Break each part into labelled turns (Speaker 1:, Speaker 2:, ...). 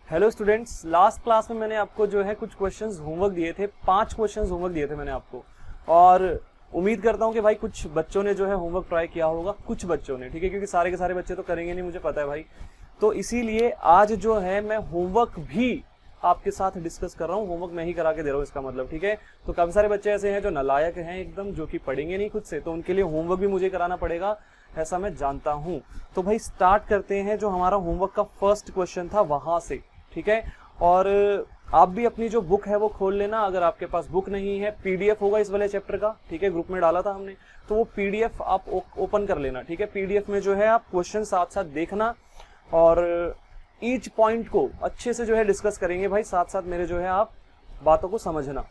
Speaker 1: Hello students, last class में मैंने आपको जो है कुछ क्वेश्चंस होमवर्क दिए थे, 5 क्वेश्चंस होमवर्क दिए थे मैंने आपको। और उम्मीद करता हूं कि भाई कुछ बच्चों ने जो है होमवर्क ट्राई किया होगा, कुछ बच्चों ने, ठीक है, क्योंकि सारे के सारे बच्चे तो करेंगे नहीं, मुझे पता है भाई। तो इसीलिए आज जो है मैं होमवर्क भी आपके साथ डिस्कस कर रहा हूँ, होमवर्क मैं ही करा के दे रहा हूँ, इसका मतलब, ठीक है। तो काफी सारे बच्चे ऐसे हैं जो नालायक हैं एकदम, जो कि पढ़ेंगे नहीं खुद से, तो उनके लिए होमवर्क भी मुझे कराना पड़ेगा, ऐसा मैं जानता हूं। तो भाई स्टार्ट करते हैं, जो हमारा होमवर्क का फर्स्ट क्वेश्चन था वहां से, ठीक है। और आप भी अपनी जो बुक है वो खोल लेना, अगर आपके पास बुक नहीं है, पीडीएफ होगा इस वाले चैप्टर का, ठीक है, ग्रुप में डाला था हमने, तो वो पीडीएफ आप ओपन कर लेना, ठीक है। पीडीएफ में जो है आप क्वेश्चन साथ साथ देखना और ईच पॉइंट को अच्छे से जो है डिस्कस करेंगे भाई, साथ साथ मेरे जो है आप बातों को समझना।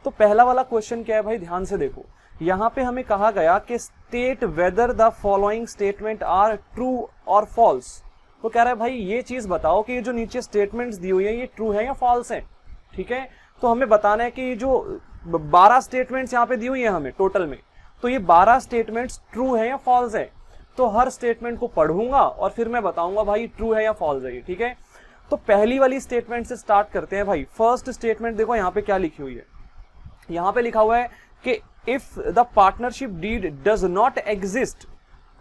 Speaker 1: तो पहला वाला क्वेश्चन क्या है भाई, ध्यान से देखो। यहां पे हमें कहा गया कि state whether the following statement are true और फॉल्स। तो कह रहा है भाई ये चीज बताओ कि ये जो नीचे स्टेटमेंट्स दी हुई है ये ट्रू है या फॉल्स है, ठीक है। तो हमें बताना है कि जो 12 स्टेटमेंट्स यहाँ पे दी हुई है हमें टोटल में, तो ये 12 स्टेटमेंट्स ट्रू है या फॉल्स है। तो हर स्टेटमेंट को पढ़ूंगा और फिर मैं बताऊंगा भाई ट्रू है या फॉल्स है ये, ठीक है। तो पहली वाली स्टेटमेंट से स्टार्ट करते हैं भाई। फर्स्ट स्टेटमेंट देखो यहाँ पे क्या लिखी हुई है, यहाँ पे लिखा हुआ है कि if the partnership deed does not exist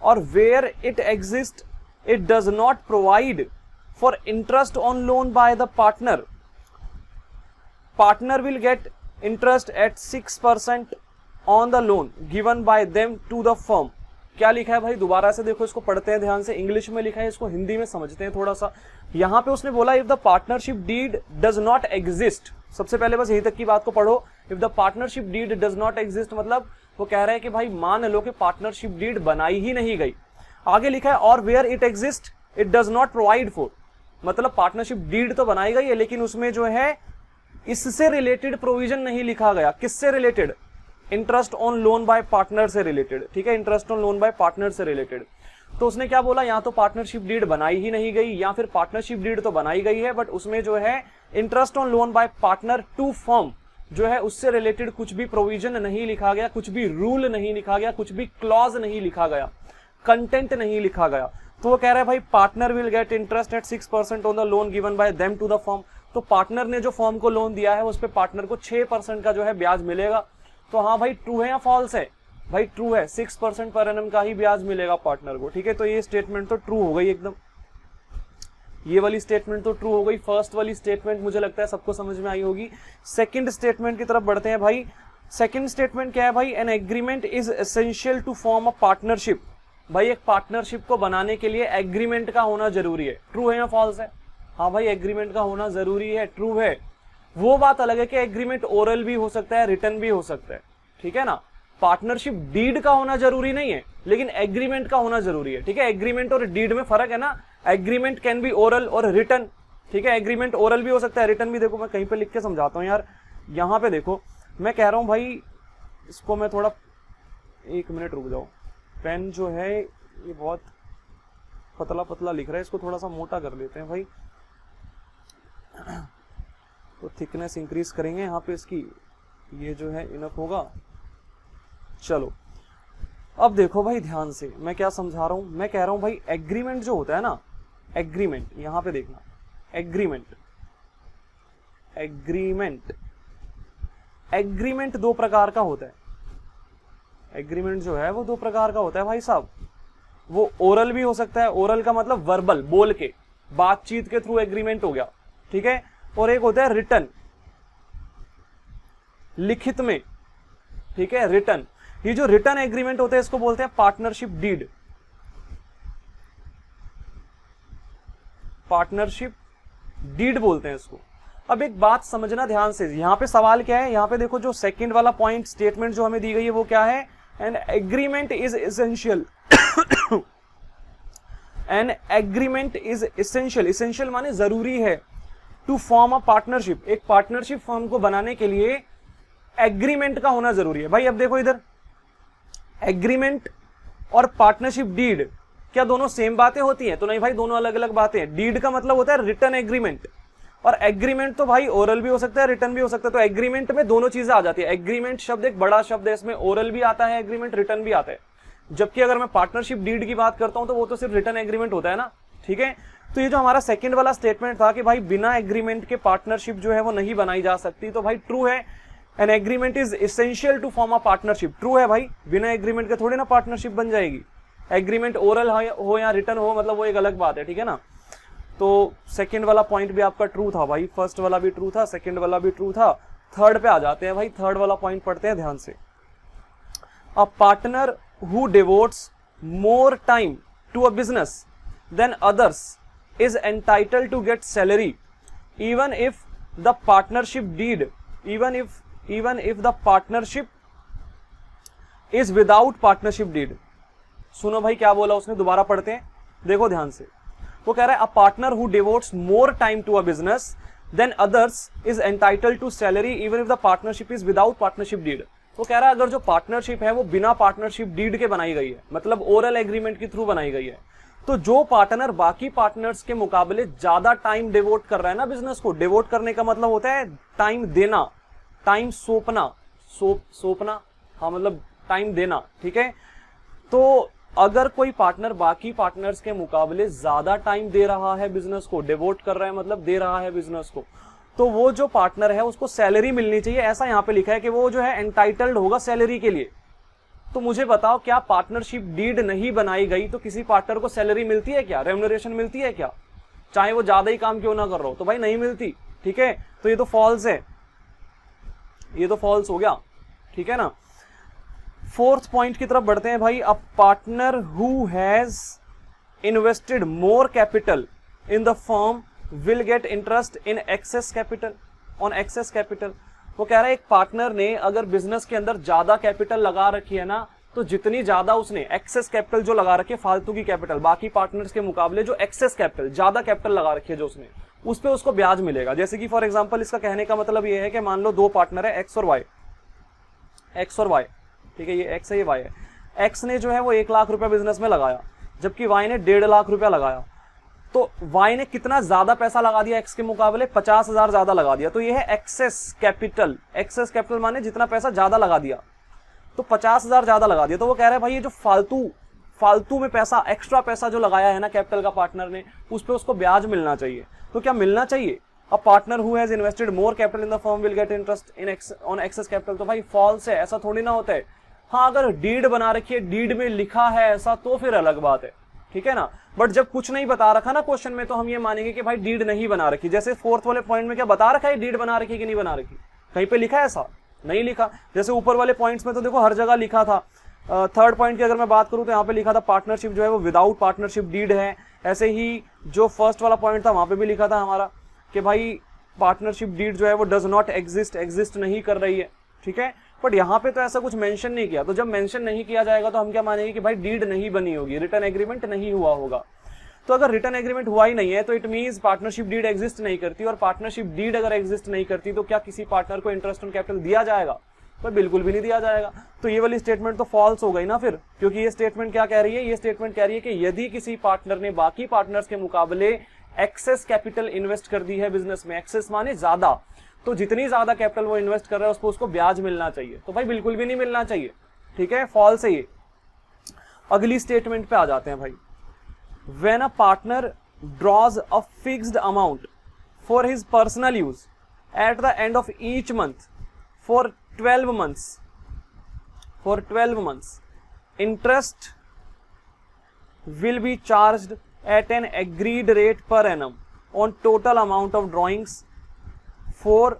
Speaker 1: और where it exist it does not provide for interest on loan by the partner will get interest at 6% on the loan given by them to the firm। क्या लिखा है भाई, दोबारा से देखो, इसको पढ़ते हैं ध्यान से। इंग्लिश में लिखा है, इसको हिंदी में समझते हैं थोड़ा सा। यहां पे उसने बोला if the partnership deed does not exist. सबसे पहले बस यहीं तक की बात को पढ़ो। If the partnership deed does not exist मतलब वो कह रहा है कि भाई मान लो कि पार्टनरशिप डीड बनाई ही नहीं गई। आगे लिखा है और where it exist it does not provide for, मतलब पार्टनरशिप डीड तो बनाई गई है लेकिन उसमें जो है इससे रिलेटेड प्रोविजन नहीं लिखा गया। किससे related? Interest on loan by partner से रिलेटेड, ठीक है, interest on loan by partner से रिलेटेड। तो उसने क्या बोला, या तो पार्टनरशिप डीड बनाई ही नहीं गई या फिर पार्टनरशिप डीड तो बनाई गई है बट उसमें जो है interest on loan by partner to firm जो है उससे रिलेटेड कुछ भी प्रोविजन नहीं लिखा गया, कुछ भी रूल नहीं लिखा गया, कुछ भी क्लॉज नहीं लिखा गया, कंटेंट नहीं लिखा गया। तो वो कह रहा है भाई partner will get interest at 6% on the loan given by them to the firm. तो पार्टनर ने जो फर्म को लोन दिया है उस पे पार्टनर को 6% का जो है ब्याज मिलेगा। तो हाँ भाई ट्रू है या फॉल्स है? भाई ट्रू है, 6% पर एनम का ही ब्याज मिलेगा पार्टनर को, ठीक है। तो ये स्टेटमेंट तो ट्रू हो गई एकदम, ये वाली स्टेटमेंट तो ट्रू हो गई। फर्स्ट वाली स्टेटमेंट मुझे लगता है सबको समझ में आई होगी। सेकंड स्टेटमेंट की तरफ बढ़ते हैं भाई। सेकंड स्टेटमेंट क्या है भाई, an agreement is essential to form a partnership. भाई एक पार्टनरशिप को बनाने के लिए एग्रीमेंट का होना जरूरी है। ट्रू है या फॉल्स है? हाँ भाई एग्रीमेंट का होना जरूरी है, ट्रू है। वो बात अलग है कि एग्रीमेंट ओरल भी हो सकता है, रिटन भी हो सकता है, ठीक है ना। पार्टनरशिप डीड का होना जरूरी नहीं है लेकिन एग्रीमेंट का होना जरूरी है, ठीक है। एग्रीमेंट और डीड में फर्क है ना। एग्रीमेंट कैन बी ओरल और रिटन, ठीक है। एग्रीमेंट ओरल भी हो सकता है, रिटन भी। देखो मैं कहीं पे लिख के समझाता हूँ यार, यहां पे देखो मैं कह रहा हूं भाई, इसको मैं थोड़ा 1 मिनट रुक जाओ। पेन जो है ये बहुत पतला पतला लिख रहा है, इसको थोड़ा सा मोटा कर लेते हैं भाई, तो थिकनेस इंक्रीज करेंगे यहाँ पे इसकी, ये जो है इनफ होगा। चलो अब देखो भाई ध्यान से मैं क्या समझा रहा हूं। मैं कह रहा हूं भाई एग्रीमेंट जो होता है ना, एग्रीमेंट, यहां पे देखना, एग्रीमेंट एग्रीमेंट एग्रीमेंट 2 प्रकार का होता है। एग्रीमेंट जो है वो 2 प्रकार का होता है भाई साहब। वो ओरल भी हो सकता है, ओरल का मतलब वर्बल, बोल के, बातचीत के थ्रू एग्रीमेंट हो गया, ठीक है। और एक होता है रिटन, लिखित में, ठीक है, रिटन। ये जो रिटन एग्रीमेंट होते हैं इसको बोलते हैं पार्टनरशिप डीड। पार्टनरशिप डीड बोलते हैं इसको। अब एक बात समझना ध्यान से, यहां पे सवाल क्या है, यहां पे देखो जो सेकंड वाला पॉइंट स्टेटमेंट जो हमें दी गई है वो क्या है, an agreement is essential. N agreement is essential, essential माने जरूरी है, टू फॉर्म अ पार्टनरशिप। एक पार्टनरशिप फॉर्म को बनाने के लिए एग्रीमेंट का होना जरूरी है। भाई अब देखो इधर, एग्रीमेंट और पार्टनरशिप डीड क्या दोनों सेम बातें होती हैं? तो नहीं भाई, दोनों अलग अलग बातें हैं। डीड का मतलब होता है रिटन एग्रीमेंट, और एग्रीमेंट तो भाई ओरल भी हो सकता है, रिटन भी हो सकता है। तो एग्रीमेंट में दोनों चीजें आ जाती है। एग्रीमेंट शब्द एक बड़ा शब्द है, इसमें ओरल भी आता है एग्रीमेंट, रिटन भी आता है। जबकि अगर मैं पार्टनरशिप डीड की बात करता हूं तो वो तो सिर्फ रिटन एग्रीमेंट होता है ना, ठीक है। तो ये जो हमारा सेकंड वाला स्टेटमेंट था कि भाई बिना एग्रीमेंट के पार्टनरशिप जो है वो नहीं बनाई जा सकती, तो भाई ट्रू है, an agreement is essential to form a partnership. True है भाई, बिना एग्रीमेंट के थोड़ी ना पार्टनरशिप बन जाएगी। एग्रीमेंट ओरल हो या रिटर्न हो, मतलब वो एक अलग बात है, ठीक है ना। तो सेकंड वाला पॉइंट भी आपका ट्रू था भाई, फर्स्ट वाला भी ट्रू था, सेकंड वाला भी ट्रू था। थर्ड पे आ जाते हैं भाई, थर्ड वाला पॉइंट पढ़ते हैं ध्यान से। A partner who devotes more time to a business than others is entitled to get salary even if the partnership deed even if the partnership is without partnership deed। सुनो भाई क्या बोला उसने, दोबारा पढ़ते हैं, देखो ध्यान से। वो कह रहा है a partner who devotes more time to a business than others is entitled to salary even if the partnership is without partnership deed. वो कह रहा है अगर जो पार्टनरशिप है वो बिना पार्टनरशिप डीड के बनाई गई है, मतलब ओरल एग्रीमेंट के थ्रू बनाई गई है, तो जो पार्टनर बाकी पार्टनर्स के मुकाबले ज्यादा टाइम डिवोट कर रहा है ना बिजनेस को, डिवोट करने का मतलब होता है टाइम देना, टाइम सौंपना, हाँ मतलब टाइम देना, ठीक है। तो अगर कोई पार्टनर बाकी पार्टनर्स के मुकाबले ज्यादा टाइम दे रहा है बिजनेस को, डिवोट कर रहा है मतलब दे रहा है बिजनेस को, तो वो जो पार्टनर है उसको सैलरी मिलनी चाहिए। ऐसा यहां पे लिखा है कि वो जो है एंटाइटल्ड होगा सैलरी के लिए। तो मुझे बताओ, क्या पार्टनरशिप डीड नहीं बनाई गई तो किसी पार्टनर को सैलरी मिलती है क्या, रेम्यूनरेशन मिलती है क्या, चाहे वो ज्यादा ही काम क्यों ना कर रहा हो? तो भाई नहीं मिलती, ठीक है। तो ये तो फॉल्स है, ये तो फॉल्स हो गया, ठीक है ना। फोर्थ पॉइंट की तरफ बढ़ते हैं भाई। A partner who has invested more capital in the firm will get interest in excess capital on excess capital. वो कह रहा है एक पार्टनर ने अगर बिजनेस के अंदर ज्यादा कैपिटल लगा रखी है ना, तो जितनी ज्यादा उसने एक्सेस कैपिटल जो लगा रखी है, फालतू की कैपिटल, बाकी पार्टनर्स के मुकाबले जो एक्सेस कैपिटल, ज्यादा कैपिटल लगा रखी है जो उसने, उस पे उसको ब्याज मिलेगा। जैसे कि फॉर एग्जांपल इसका कहने का मतलब ये है कि मान लो दो पार्टनर है एक्स और वाई, ठीक है, ये एक्स है ये वाई है। एक्स ने जो है वो 1 लाख रुपया बिजनेस में लगाया, जबकि वाई ने 1.5 लाख रुपया लगाया। तो वाई ने कितना ज्यादा पैसा लगा दिया एक्स के मुकाबले, 50,000 ज्यादा लगा दिया। तो ये है एक्सेस कैपिटल। एक्सेस कैपिटल माने जितना पैसा ज्यादा लगा दिया, तो 50,000 ज्यादा लगा दिया। तो वो कह रहे हैं भाई ये जो फालतू में पैसा, एक्स्ट्रा पैसा जो लगाया है ना कैपिटल का पार्टनर ने, उस पर उसको ब्याज मिलना चाहिए। तो क्या मिलना चाहिए? A partner who has invested more capital in the firm will get interest in on excess capital. तो भाई फॉल्स है, ऐसा थोड़ी ना होता है। हाँ, अगर डीड बना रखी है, डीड में लिखा है ऐसा, तो फिर अलग बात है, ठीक है ना। बट जब कुछ नहीं बता रखा ना क्वेश्चन में, तो हम ये मानेंगे कि भाई डीड नहीं बना रखी। जैसे फोर्थ वाले पॉइंट में क्या बता रखा है, डीड बना रखी कि नहीं बना रखी? कहीं पे लिखा है ऐसा? नहीं लिखा। जैसे ऊपर वाले पॉइंट्स में तो देखो हर जगह लिखा था। थर्ड पॉइंट की अगर मैं बात करूं तो यहाँ पे लिखा था पार्टनरशिप जो है वो विदाउट पार्टनरशिप डीड है। ऐसे ही जो फर्स्ट वाला पॉइंट था वहां पे भी लिखा था हमारा कि भाई पार्टनरशिप डीड जो है वो डज नॉट एग्जिस्ट नहीं कर रही है, ठीक है। बट यहाँ पे तो ऐसा कुछ मेंशन नहीं किया। तो जब मेंशन नहीं किया जाएगा तो हम क्या मानेंगे कि भाई डीड नहीं बनी होगी, रिटर्न एग्रीमेंट नहीं हुआ होगा। तो अगर रिटर्न एग्रीमेंट हुआ ही नहीं है तो it means partnership deed exist नहीं करती। और पार्टनरशिप डीड अगर एग्जिस्ट नहीं करती तो क्या किसी पार्टनर को इंटरेस्ट ऑन कैपिटल दिया जाएगा? तो बिल्कुल भी नहीं दिया जाएगा। तो ये वाली स्टेटमेंट तो फॉल्स हो गई ना फिर, क्योंकि ये स्टेटमेंट क्या कह रही है? ये स्टेटमेंट कह रही है कि यदि किसी पार्टनर ने बाकी पार्टनर्स के मुकाबले एक्सेस कैपिटल इन्वेस्ट कर दी है बिजनेस में, एक्सेस माने ज्यादा, तो जितनी ज्यादा कैपिटल वो इन्वेस्ट कर रहा है उसको ब्याज मिलना चाहिए। तो भाई बिल्कुल भी नहीं मिलना चाहिए, ठीक है, फॉल्स है ये। अगली स्टेटमेंट पे आ जाते हैं भाई। When a partner draws a fixed amount for his personal use at the end of each month for 12 months, interest will be charged at an agreed rate per annum on total amount of drawings for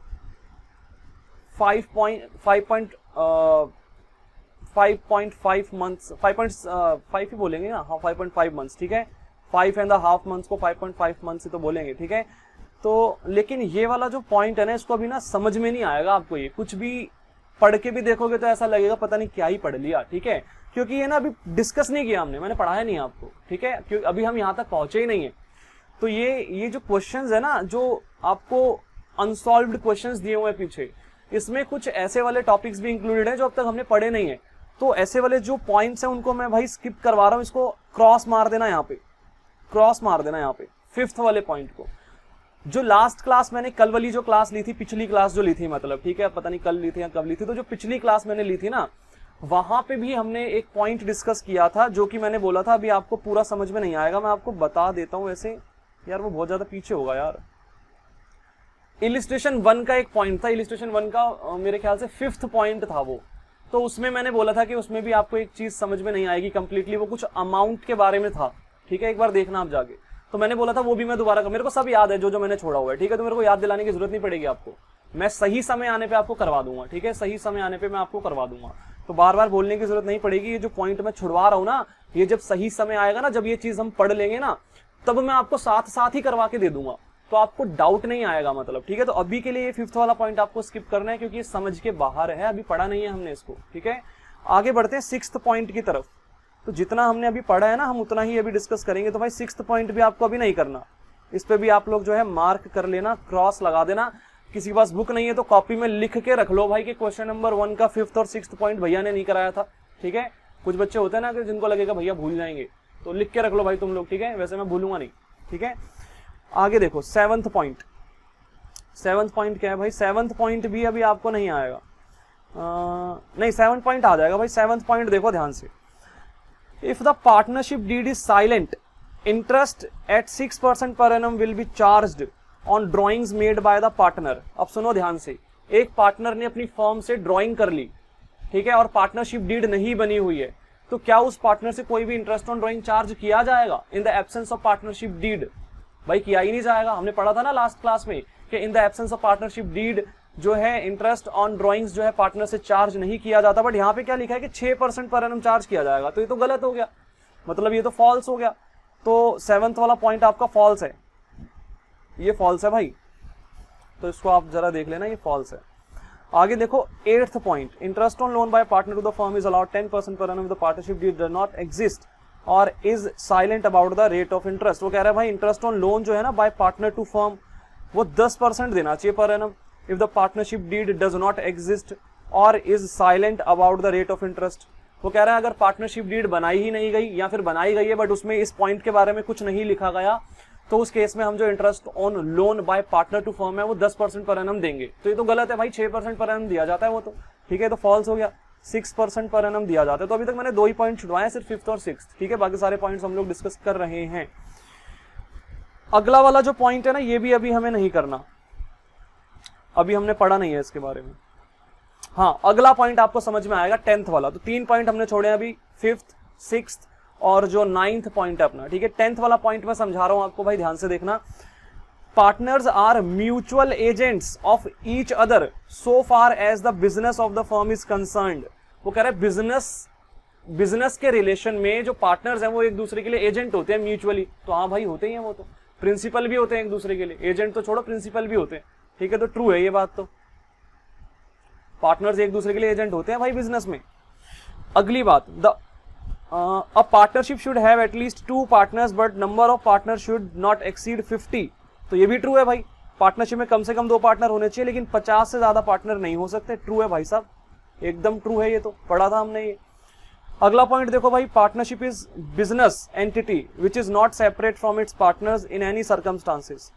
Speaker 1: 5.5 months, 5.5 ही बोलेंगे ना, हाँ 5.5 months, ठीक है। 5.5 months को 5.5 months से तो बोलेंगे, ठीक है। तो लेकिन ये वाला जो पॉइंट है ना, इसको अभी ना समझ में नहीं आएगा आपको। ये कुछ भी पढ़ के भी देखोगे तो ऐसा लगेगा पता नहीं क्या ही पढ़ लिया, ठीक है, क्योंकि ये ना अभी डिस्कस नहीं किया हमने, मैंने पढ़ाया नहीं आपको, ठीक है, क्योंकि अभी हम यहाँ तक पहुंचे ही नहीं है। तो ये जो क्वेश्चंस है ना, जो आपको अनसॉल्व्ड क्वेश्चंस दिए हुए हैं पीछे, इसमें कुछ ऐसे वाले टॉपिक्स भी इंक्लूडेड हैं जो अब तक हमने पढ़े नहीं है। तो ऐसे वाले जो पॉइंट्स हैं उनको मैं भाई स्किप करवा रहा हूँ, इसको क्रॉस मार देना यहाँ पे, क्रॉस मार देना यहाँ पे फिफ्थ वाले पॉइंट को। जो लास्ट क्लास मैंने कल वाली जो क्लास ली थी, पिछली क्लास जो ली थी मतलब, ठीक है, पता नहीं कल ली थी या कब ली थी, तो जो पिछली क्लास मैंने ली थी ना, वहां पे भी हमने एक पॉइंट डिस्कस किया था जो कि मैंने बोला था अभी आपको पूरा समझ में नहीं आएगा, मैं आपको बता देता हूं ऐसे यार वो बहुत ज्यादा पीछे होगा यार। इलिस्ट्रेशन 1 का एक पॉइंट था, इलिस्ट्रेशन 1 का मेरे ख्याल से 5th पॉइंट था वो, तो उसमें मैंने बोला था कि उसमें भी आपको एक चीज समझ में नहीं आएगी कंप्लीटली, वो कुछ अमाउंट के बारे में था, ठीक है, एक बार देखना आप जाके। तो मैंने बोला था वो भी मैं दोबारा मेरे को सब याद है जो जो मैंने छोड़ा हुआ है, ठीक है, तो मेरे को याद दिलाने की जरूरत नहीं पड़ेगी आपको, मैं सही समय आने पे आपको करवा दूंगा, ठीक है, सही समय आने पे मैं आपको करवा दूंगा, तो बार बार बोलने की जरूरत नहीं पड़ेगी। ये जो पॉइंट मैं छुड़वा रहा हूँ ना, ये जब सही समय आएगा ना, जब ये चीज हम पढ़ लेंगे ना, तब मैं आपको साथ साथ ही करवा के दे दूंगा, तो आपको डाउट नहीं आएगा मतलब, ठीक है। तो अभी के लिए ये 5th वाला पॉइंट आपको स्किप करना है क्योंकि ये समझ के बाहर है, अभी पढ़ा नहीं है हमने इसको, ठीक है। आगे बढ़ते हैं 6th पॉइंट की तरफ। तो जितना हमने अभी पढ़ा है ना, हम उतना ही अभी डिस्कस करेंगे। तो भाई 6th पॉइंट भी आपको अभी नहीं करना, इस पे भी आप लोग जो है मार्क कर लेना, क्रॉस लगा देना। किसी के पास बुक नहीं है तो कॉपी में लिख के रख लो भाई कि क्वेश्चन नंबर 1 का 5th और 6th पॉइंट भैया ने नहीं कराया था, ठीक है। कुछ बच्चे होते हैं ना कि जिनको लगेगा भैया भूल जाएंगे, तो लिख के रख लो भाई तुम लोग, ठीक है, वैसे मैं भूलूंगा नहीं, ठीक है। आगे देखो 7th पॉइंट। 7th पॉइंट क्या है भाई? 7th पॉइंट भी अभी आपको नहीं आएगा, नहीं 7th पॉइंट आ जाएगा भाई। 7th पॉइंट देखो ध्यान से, if the partnership deed is silent, interest at 6% per annum will be charged on drawings made by the partner. अब सुनो ध्यान से, एक पार्टनर ने अपनी फर्म से ड्रॉइंग कर ली, ठीक है, और पार्टनरशिप डीड नहीं बनी हुई है, तो क्या उस पार्टनर से कोई भी इंटरेस्ट ऑन ड्रॉइंग चार्ज किया जाएगा in the absence of partnership deed? भाई किया ही नहीं जाएगा। हमने पढ़ा था ना लास्ट क्लास में कि in the absence of partnership deed जो है इंटरेस्ट ऑन ड्रॉइंग्स जो है पार्टनर से चार्ज नहीं किया जाता, बट यहाँ पे क्या लिखा है कि 6% पर एनम चार्ज किया जाएगा, तो ये तो गलत हो गया, मतलब ये तो फॉल्स हो गया। तो 7th वाला पॉइंट आपका फॉल्स है, ये फॉल्स है भाई, तो इसको आप जरा देख लेना, ये फॉल्स है। आगे देखो 8th point, interest on loan by partner to the firm is allowed 10% per annum, the partnership deed does not exist और is silent about the rate of interest. वो कह रहा है भाई इंटरेस्ट ऑन लोन जो है ना बाय पार्टनर टू फर्म, वो 10% देना चाहिए per annum if the partnership deed does not exist और is silent about the rate of interest. वो कह रहा है अगर पार्टनरशिप डीड बनाई ही नहीं गई या फिर बनाई गई है बट उसमें इस पॉइंट के बारे में कुछ नहीं लिखा गया, तो उस केस में हम जो interest on loan by partner to firm है वो 10% पर एनम देंगे, तो ये तो गलत है भाई, 6% पर एनम दिया जाता है वो तो, ठीक है, तो फॉल्स हो गया। 6% पर एनम दिया जाता है। तो अभी तक मैंने 2 ही पॉइंट छुड़वाए हैं, सिर्फ 5th और 6th, ठीक है, बाकी सारे पॉइंट्स हम लोग डिस्कस कर रहे हैं। अगला वाला जो पॉइंट है ना, ये भी अभी हमें नहीं करना, अभी हमने पढ़ा नहीं है इसके बारे में। हाँ, अगला पॉइंट आपको समझ में आएगा 10th वाला। तो 3 पॉइंट हमने छोड़े हैं अभी, 5th, 6th और जो 9th पॉइंट है अपना, ठीक है। 10th वाला पॉइंट मैं समझा रहा हूं आपको भाई, ध्यान से देखना। Partners are mutual agents of each other so far as the business of the firm is concerned. वो कह रहे हैं बिजनेस के रिलेशन में जो पार्टनर्स हैं वो एक दूसरे के लिए एजेंट होते हैं म्यूचुअली, तो हाँ भाई होते ही हैं, वो तो प्रिंसिपल भी होते हैं एक दूसरे के लिए, एजेंट तो छोड़ो प्रिंसिपल भी होते हैं, ठीक है, तो ट्रू है ये बात, तो पार्टनर्स एक दूसरे के लिए एजेंट होते हैं भाई बिजनेस में। अगली बात, a partnership should have at least 2 partners but number of partners should not exceed 50। तो ये भी ट्रू है भाई, पार्टनरशिप में कम से कम 2 पार्टनर होने चाहिए लेकिन 50 से ज्यादा पार्टनर नहीं हो सकते। ट्रू है भाई साहब, एकदम ट्रू है, ये तो पढ़ा था हमने ये। अगला पॉइंट देखो भाई, partnership is business entity which is not separate from its partners in any circumstances.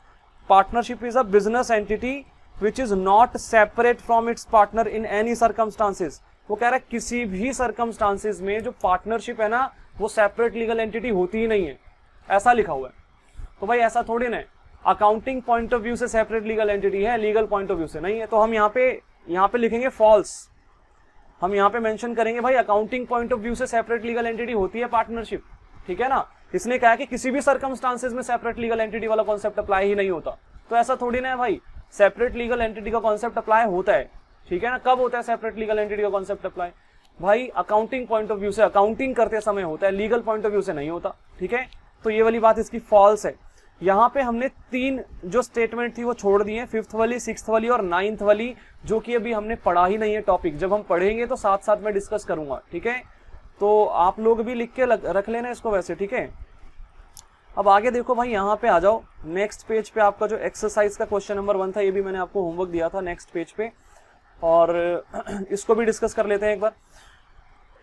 Speaker 1: Partnership is a business entity which is not separate from its partner in any circumstances. वो कह रहा है किसी भी सर्कमस्टांसेस में जो पार्टनरशिप है ना वो सेपरेट लीगल एंटिटी होती ही नहीं है, ऐसा लिखा हुआ है। तो भाई ऐसा थोड़ी ना, अकाउंटिंग पॉइंट ऑफ व्यू से सेपरेट लीगल एंटिटी है, लीगल पॉइंट ऑफ व्यू से नहीं है। तो हम यहाँ पे लिखेंगे फॉल्स, हम यहाँ पे मेंशन करेंगे भाई अकाउंटिंग पॉइंट ऑफ व्यू से सेपरेट लीगल एंटिटी होती है पार्टनरशिप, ठीक है ना। इसने कहा कि किसी भी सर्कमस्टांसेस में सेपरेट लीगल एंटिटी वाला कॉन्सेप्ट अप्लाई ही नहीं होता, तो ऐसा थोड़ी ना है भाई, सेपरेट लीगल एंटिटी का कॉन्सेप्ट अप्लाई होता है, ठीक है ना। कब होता है सेपरेट लीगल एंटिटी का कॉन्सेप्ट अप्लाई? भाई अकाउंटिंग पॉइंट ऑफ व्यू से, अकाउंटिंग करते समय होता है, लीगल पॉइंट ऑफ व्यू से नहीं होता, ठीक है। तो ये वाली बात इसकी फॉल्स है। यहाँ पे हमने 3 जो स्टेटमेंट थी वो छोड़ दी है, 5th वाली, 6th वाली और 9th वाली, जो कि अभी हमने पढ़ा ही नहीं है टॉपिक। जब हम पढ़ेंगे तो साथ साथ में डिस्कस करूंगा, ठीक है। तो आप लोग भी लिख के रख लेना इसको वैसे, ठीक है। अब आगे देखो भाई, यहाँ पे आ जाओ नेक्स्ट पेज पे। आपका जो एक्सरसाइज का क्वेश्चन नंबर 1 था, ये भी मैंने आपको होमवर्क दिया था नेक्स्ट पेज पे, और इसको भी डिस्कस कर लेते हैं एक बार।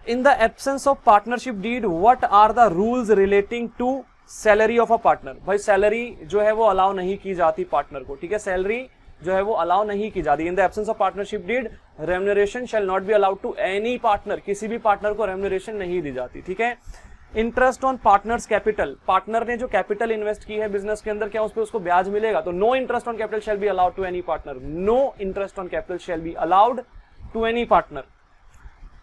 Speaker 1: In the absence of partnership deed what are the rules relating to salary of a partner. भाई सैलरी जो है वो अलाउ नहीं की जाती पार्टनर को, ठीक है, सैलरी जो है वो अलाउ नहीं की जाती। In the absence of partnership deed remuneration shall not be allowed to any partner, किसी भी पार्टनर को रेम्यूनरेशन नहीं दी जाती, ठीक है। Interest on partners capital, partner ने जो कैपिटल इन्वेस्ट की है बिजनेस के अंदर, क्या उस पर उसको ब्याज मिलेगा? तो no interest on capital shall be allowed to any partner, no interest on capital shall be allowed to any partner.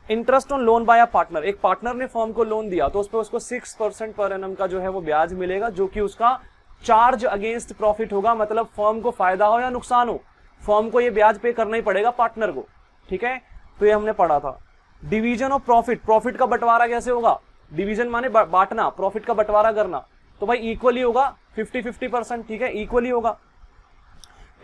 Speaker 1: Interest on loan by a partner, एक पार्टनर ने फर्म को लोन दिया तो उस पर उसको 6% पर एनम का जो है वो ब्याज मिलेगा, जो कि उसका चार्ज अगेंस्ट प्रॉफिट होगा, मतलब फर्म को फायदा हो या नुकसान हो, फर्म को ये ब्याज पे करना ही पड़ेगा पार्टनर को, ठीक है। तो ये हमने पढ़ा था। डिवीजन ऑफ प्रॉफिट, प्रॉफिट का बंटवारा कैसे होगा? डिवीजन माने बांटना, प्रॉफिट का बंटवारा करना, तो भाई इक्वली होगा 50-50%, ठीक है, इक्वली होगा।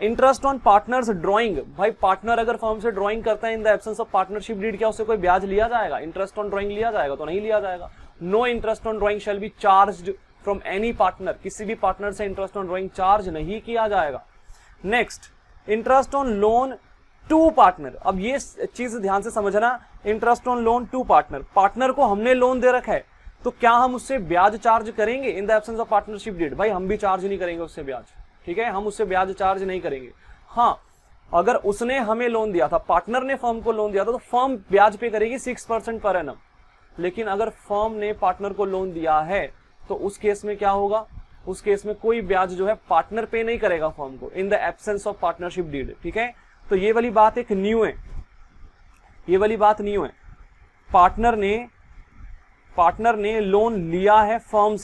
Speaker 1: इंटरेस्ट ऑन पार्टनर्स ड्रॉइंग, भाई पार्टनर अगर फर्म से ड्रॉइंग करता है in the absence of partnership deed, क्या उससे कोई ब्याज लिया जाएगा? इंटरेस्ट ऑन ड्रॉइंग लिया जाएगा? तो नहीं लिया जाएगा। No interest on drawing shall be charged from any partner, किसी भी पार्टनर से इंटरेस्ट ऑन ड्रॉइंग चार्ज नहीं किया जाएगा। Next, interest on loan to partner, अब ये चीज ध्यान से समझना, interest on loan to partner, partner को हमने लोन दे रखा है तो क्या हम उससे ब्याज चार्ज करेंगे in the absence of partnership deed? भाई हम भी चार्ज नहीं करेंगे उससे ब्याज, ठीक है, हम उससे ब्याज चार्ज नहीं करेंगे। हाँ, अगर उसने हमें लोन दिया था, पार्टनर ने फर्म को लोन दिया था, तो फर्म ब्याज पे करेगी 6% पर एनम। लेकिन अगर फर्म ने पार्टनर को लोन दिया है तो उस केस में क्या होगा? उस केस में कोई ब्याज जो है पार्टनर पे नहीं करेगा फर्म को in the absence of partnership deed, ठीक है। तो ये वाली बात एक न्यू है, ये वाली बात न्यू है। पार्टनर ने लोन लिया है फर्म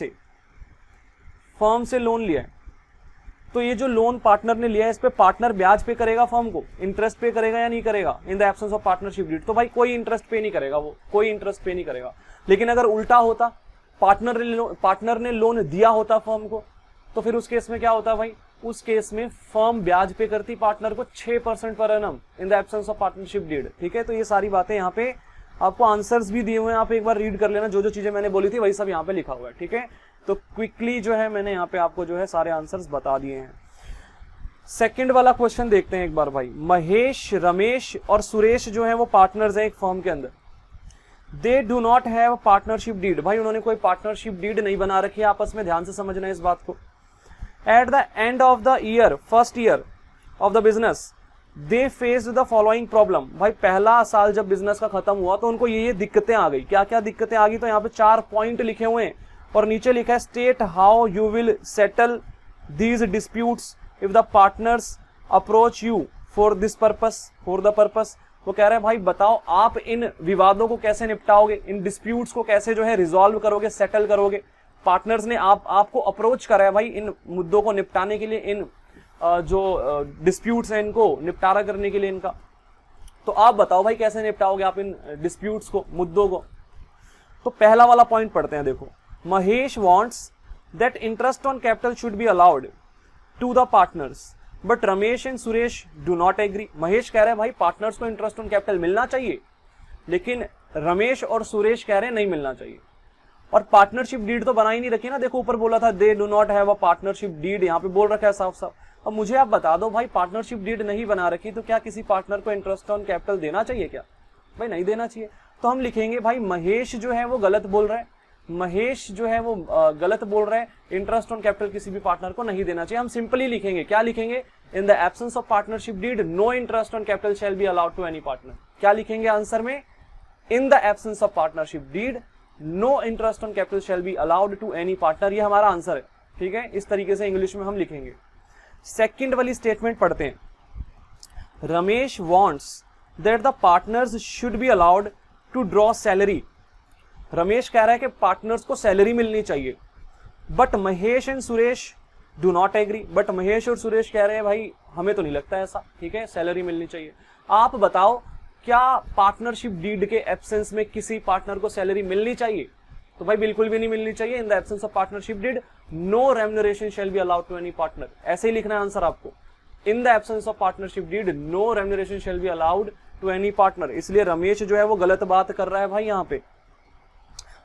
Speaker 1: से लोन लिया है, तो ये जो लोन पार्टनर ने लिया है इस पे पार्टनर ब्याज पे करेगा फर्म को, इंटरेस्ट पे करेगा या नहीं करेगा in the absence of partnership deed? तो भाई कोई इंटरेस्ट पे नहीं करेगा, वो कोई इंटरेस्ट पे नहीं करेगा। लेकिन अगर उल्टा होता, पार्टनर ने लोन दिया होता फर्म को, तो फिर उस केस में क्या होता भाई? उस केस में फर्म ब्याज पे करती पार्टनर को 6% per annum in the absence of partnership deed, ठीक है। तो ये सारी बातें यहाँ पे आपको आंसर्स भी दिए हुए हैं, आप एक बार रीड कर लेना, जो जो चीजें मैंने बोली थी वही सब यहाँ पे लिखा हुआ है, ठीक है। तो क्विकली जो है मैंने यहाँ पे आपको जो है सारे आंसर्स बता दिए हैं। सेकंड वाला क्वेश्चन देखते हैं एक बार भाई। महेश, रमेश और सुरेश जो है वो पार्टनर्स हैं एक फर्म के अंदर। They do not have partnership deed, भाई उन्होंने कोई पार्टनरशिप डीड नहीं बना रखी है आपस में, ध्यान से समझना है इस बात को। At the end of the year, first year of the business, they faced the following problem, भाई पहला साल जब बिजनेस का खत्म हुआ तो उनको ये दिक्कतें आ गई। क्या क्या दिक्कतें आ गई? तो यहाँ पे 4 पॉइंट लिखे हुए हैं और नीचे लिखा है state how you will settle these disputes if the partners approach you for this purpose, for the purpose. वो कह रहे हैं भाई बताओ आप इन विवादों को कैसे निपटाओगे, इन डिस्प्यूट्स को कैसे जो है रिजॉल्व करोगे, सेटल करोगे। पार्टनर्स ने आपको अप्रोच करा है भाई इन मुद्दों को निपटाने के लिए, इन जो डिस्प्यूट्स हैं इनको निपटारा करने के लिए इनका। तो आप बताओ भाई कैसे निपटाओगे आप इन डिस्प्यूट्स को, मुद्दों को। तो पहला वाला पॉइंट पढ़ते हैं, देखो। Mahesh wants that interest on capital should be allowed to the partners but Ramesh and Suresh do not agree. Mahesh कह रहे हैं भाई पार्टनर्स को इंटरेस्ट ऑन कैपिटल मिलना चाहिए, लेकिन रमेश और सुरेश कह रहे हैं नहीं मिलना चाहिए। और पार्टनरशिप डीड तो बना ही नहीं रखी ना, देखो ऊपर बोला था they do not have a partnership deed, यहाँ पे बोल रखा है साफ साफ। अब मुझे आप बता दो भाई पार्टनरशिप डीड नहीं बना रखी तो क्या किसी पार्टनर को इंटरेस्ट ऑन कैपिटल देना चाहिए क्या? भाई नहीं देना चाहिए। तो हम लिखेंगे भाई महेश जो है वो गलत बोल रहा है, महेश जो है वो गलत बोल रहा है, इंटरेस्ट ऑन कैपिटल किसी भी पार्टनर को नहीं देना चाहिए। हम सिंपली लिखेंगे, क्या लिखेंगे? In the absence of partnership deed no interest on capital shall be allowed to any partner. क्या लिखेंगे आंसर में? In the absence of partnership deed no interest on capital shall be allowed to any partner, ये हमारा answer है, ठीक है। इस तरीके से इंग्लिश में हम लिखेंगे। सेकंड वाली स्टेटमेंट पढ़ते हैं। Ramesh wants that the partners should be allowed to draw salary. Ramesh कह रहा है कि पार्टनर्स को सैलरी मिलनी चाहिए, but Mahesh and Suresh do not agree. But Mahesh और सुरेश कह रहे हैं भाई हमें तो नहीं लगता ऐसा, ठीक है, सैलरी मिलनी चाहिए। आप बताओ क्या पार्टनरशिप डीड के एब्सेंस में किसी पार्टनर को सैलरी मिलनी चाहिए? तो भाई बिल्कुल भी नहीं मिलनी चाहिए। In the absence of partnership deed no remuneration shall be allowed to any partner, ऐसे ही लिखना है आंसर आपको। In the absence of partnership deed no remuneration shall be allowed to any partner. इसलिए रमेश जो है वो गलत बात कर रहा है भाई यहाँ पे।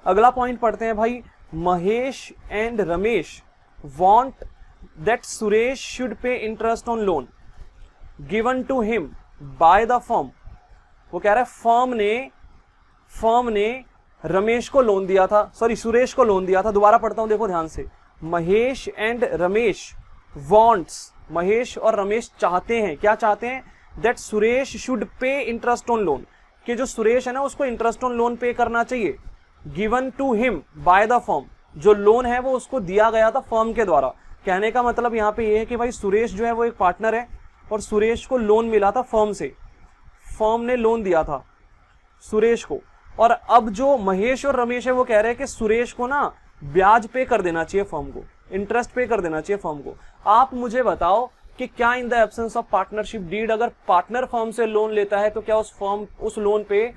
Speaker 1: अगला पॉइंट पढ़ते हैं भाई। Mahesh and Ramesh want that Suresh should pay interest on loan given to him by the firm. वो कह रहा है फर्म ने रमेश को लोन दिया था, सॉरी सुरेश को लोन दिया था। दोबारा पढ़ता हूं, देखो ध्यान से। महेश एंड रमेश वांट्स, महेश और रमेश चाहते हैं, क्या चाहते हैं? That Suresh should pay interest on loan, कि जो सुरेश है ना उसको इंटरेस्ट ऑन लोन पे करना चाहिए। Given to him by the firm, जो लोन है वो उसको दिया गया था फर्म के द्वारा। कहने का मतलब यहाँ पे ये है कि भाई सुरेश जो है वो एक पार्टनर है और सुरेश को लोन मिला था फर्म से, फर्म ने लोन दिया था सुरेश को, और अब जो महेश और रमेश है वो कह रहे हैं कि सुरेश को ना ब्याज पे कर देना चाहिए फर्म को, इंटरेस्ट पे कर देना चाहिए फर्म को। आप मुझे बताओ कि क्या in the absence of partnership deed, अगर पार्टनर फर्म से लोन लेता है तो क्या उस लोन पे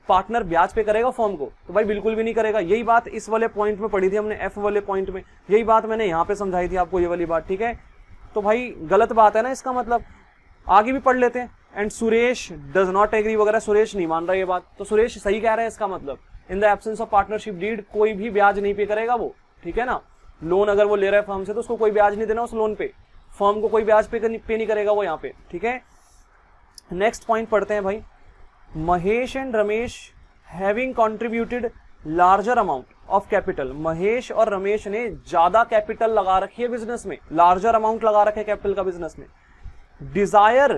Speaker 1: पार्टनर ब्याज पे करेगा फर्म को? तो भाई बिल्कुल भी नहीं करेगा। यही बात इस वाले पॉइंट में पढ़ी थी हमने, एफ वाले पॉइंट में, यही बात मैंने यहाँ पे समझाई थी आपको, ये वाली बात, ठीक है। तो भाई गलत बात है ना इसका मतलब। आगे भी पढ़ लेते हैं। And Suresh does not agree वगैरह, सुरेश नहीं मान रहा ये बात, तो सुरेश सही कह रहा है इसका मतलब। In the absence of partnership deed कोई भी ब्याज नहीं पे करेगा वो, ठीक है ना। लोन अगर वो ले रहा है फर्म से तो उसको कोई ब्याज नहीं देना उस लोन पे, फर्म को कोई ब्याज पे नहीं करेगा वो यहाँ पे, ठीक है। नेक्स्ट पॉइंट पढ़ते हैं भाई। Mahesh and Ramesh having contributed larger amount of capital, Mahesh और रमेश ने ज्यादा कैपिटल लगा रखी है बिजनेस में, लार्जर अमाउंट लगा रखे कैपिटल का बिजनेस में। Desire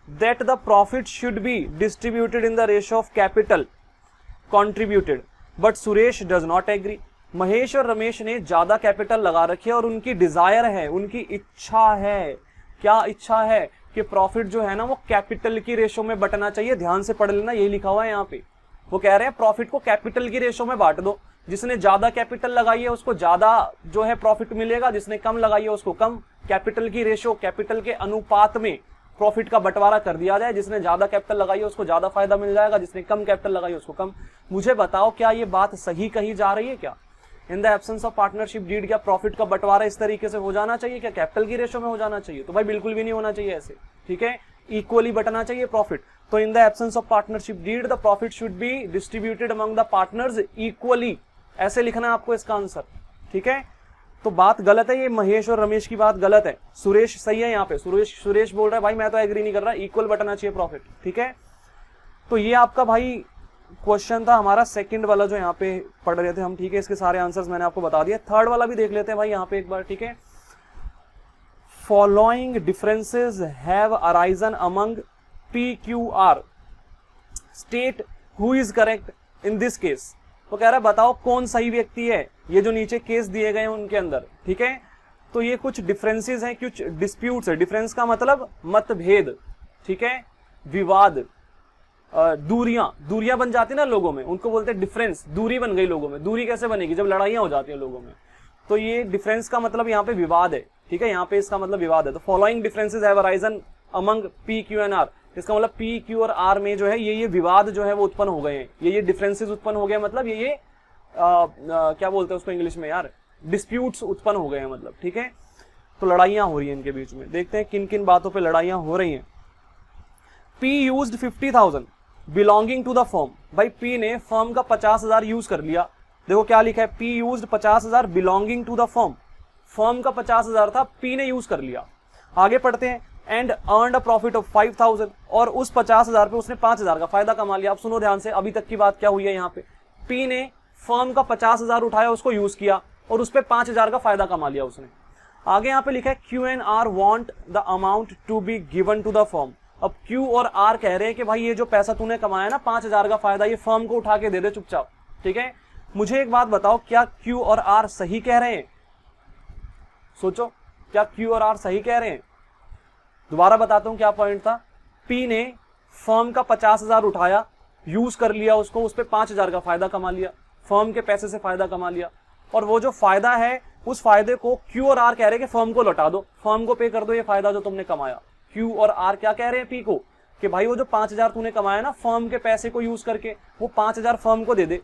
Speaker 1: that the profit should be distributed in the ratio of capital contributed, but Suresh does not agree. Mahesh और रमेश ने ज्यादा कैपिटल लगा रखी है और उनकी डिजायर है, उनकी इच्छा है, क्या इच्छा है कि प्रॉफिट जो है ना वो कैपिटल की रेशो में बंटना चाहिए। ध्यान से पढ़ लेना, यही लिखा हुआ है यहाँ पे। वो कह रहे हैं प्रॉफिट को कैपिटल की रेशो में बांट दो, जिसने ज्यादा कैपिटल लगाई है उसको ज्यादा जो है प्रॉफिट मिलेगा, जिसने कम लगाई है उसको कम। कैपिटल की रेशो, कैपिटल के अनुपात में प्रॉफिट का बंटवारा कर दिया जाए, जिसने ज्यादा कैपिटल लगाई है उसको ज्यादा फायदा मिल जाएगा, जिसने कम कैपिटल लगाई है उसको कम। मुझे बताओ क्या ये बात सही कही जा रही है क्या? In the absence of partnership deed क्या प्रॉफिट का बंटवारा इस तरीके से हो जाना चाहिए, क्या कैपिटल की रेशो में हो जाना चाहिए? तो भाई बिल्कुल भी नहीं होना चाहिए ऐसे, ठीक है। इक्वली बंटना चाहिए प्रॉफिट। तो in the absence of partnership did the profit should be distributed among the partners equally, ऐसे लिखना है आपको इसका आंसर, ठीक है। तो बात गलत है, ये महेश और रमेश की बात गलत है, सुरेश सही है यहाँ पे। सुरेश बोल रहा है भाई मैं तो एग्री नहीं कर रहा, इक्वल बंटना चाहिए प्रॉफिट, ठीक है। तो ये आपका भाई क्वेश्चन था हमारा सेकंड वाला जो यहाँ पे पढ़ रहे थे हम, ठीक है। इसके सारे आंसर्स मैंने आपको बता दिए। थर्ड वाला भी देख लेते हैं भाई यहाँ पे एक बार, ठीक है। Following differences have arisen among PQR, state who is correct in this case. वो कह रहा है बताओ कौन सही व्यक्ति है, ये जो नीचे केस दिए गए हैं उनके अंदर, ठीक है। तो ये कुछ डिफरेंसेस हैं, कुछ डिस्प्यूट्स है। डिफरेंस का मतलब मतभेद, ठीक है, विवाद, दूरियां बन जाती है ना लोगों में, उनको बोलते हैं डिफरेंस। दूरी बन गई लोगों में। दूरी कैसे बनेगी? जब लड़ाइयां हो जाती है लोगों में। तो ये डिफरेंस का मतलब यहाँ पे विवाद है, ठीक है। यहाँ पे इसका मतलब विवाद है। तो following differences have arisen among P, Q and R, इसका मतलब P, Q और R में जो है ये विवाद जो है वो उत्पन्न हो गए हैं, ये डिफरेंसेस उत्पन्न हो गए, मतलब ये क्या बोलते हैं उसको इंग्लिश में यार, डिस्प्यूट्स उत्पन्न हो गए हैं मतलब, ठीक है। तो लड़ाइयां हो रही हैं इनके बीच में। देखते हैं किन किन बातों पे लड़ाइयां हो रही हैं। P used 50,000 belonging to the firm, भाई P ने फर्म का 50,000 यूज कर लिया। देखो क्या लिखा है, P used 50,000 belonging to the firm, firm का 50,000 था, P ने यूज कर लिया। आगे पढ़ते हैं। And earned a profit of 5,000, और उस 50,000 पे उसने 5,000 का फायदा कमा लिया। अब सुनो ध्यान से, अभी तक की बात क्या हुई है यहाँ पे। P ने फर्म का 50,000 उठाया, उसको यूज किया और उस पे 5,000 का फायदा कमा लिया उसने। आगे यहाँ पे लिखा है Q and R want the amount to be given to the firm. अब Q और R कह रहे हैं कि भाई ये जो पैसा तूने कमाया ना 5,000 का फायदा, ये फर्म को उठा के दे दे चुपचाप, ठीक है। मुझे एक बात बताओ, क्या Q और R सही कह रहे हैं? सोचो, क्या Q और R सही कह रहे हैं? दोबारा बताता हूं क्या पॉइंट था। P ने फर्म का 50,000 उठाया, यूज कर लिया उसको, उस पे 5,000 का फायदा कमा लिया, फर्म के पैसे से फायदा कमा लिया, और वो जो फायदा है उस फायदे को Q और R कह रहे हैं कि फर्म को लौटा दो, फर्म को पे कर दो ये फायदा जो तुमने कमाया। Q और R क्या कह रहे हैं P को कि भाई वो जो 5,000 तूने कमाया ना फर्म के पैसे को यूज करके, वो 5,000 फर्म को दे दे।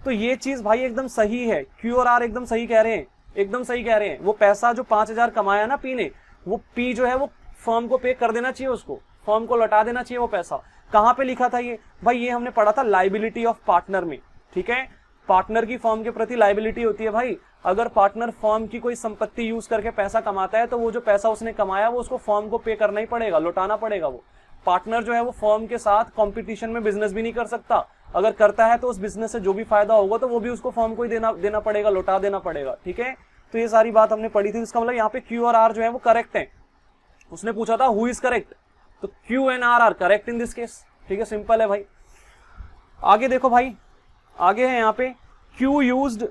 Speaker 1: तो ये चीज भाई एकदम सही है, Q और R एकदम सही कह रहे हैं, एकदम सही कह रहे हैं। वो पैसा जो 5,000 कमाया ना P ने, वो P जो है वो फर्म को पे कर देना चाहिए, उसको फर्म को लौटा देना चाहिए वो पैसा। कहां पे लिखा था ये भाई? ये हमने पढ़ा था लाइबिलिटी ऑफ पार्टनर में, ठीक है। पार्टनर की फर्म के प्रति लाइबिलिटी होती है भाई। अगर पार्टनर फर्म की कोई संपत्ति यूज करके पैसा कमाता है तो वो जो पैसा उसने कमाया वो उसको फर्म को पे करना ही पड़ेगा, लौटाना पड़ेगा। वो पार्टनर जो है वो फर्म के साथ कंपटीशन में बिजनेस भी नहीं कर सकता। अगर करता है तो उस बिजनेस से जो भी फायदा होगा तो वो भी उसको फर्म को ही देना पड़ेगा, लौटा देना पड़ेगा, ठीक है। तो ये सारी बात हमने पढ़ी थी। इसका मतलब यहाँ पे Q और R जो है वो करेक्ट है। उसने पूछा था हु इज करेक्ट, तो Q and R are correct in this case, ठीक है। सिंपल है भाई। आगे देखो भाई, आगे है यहाँ पे Q used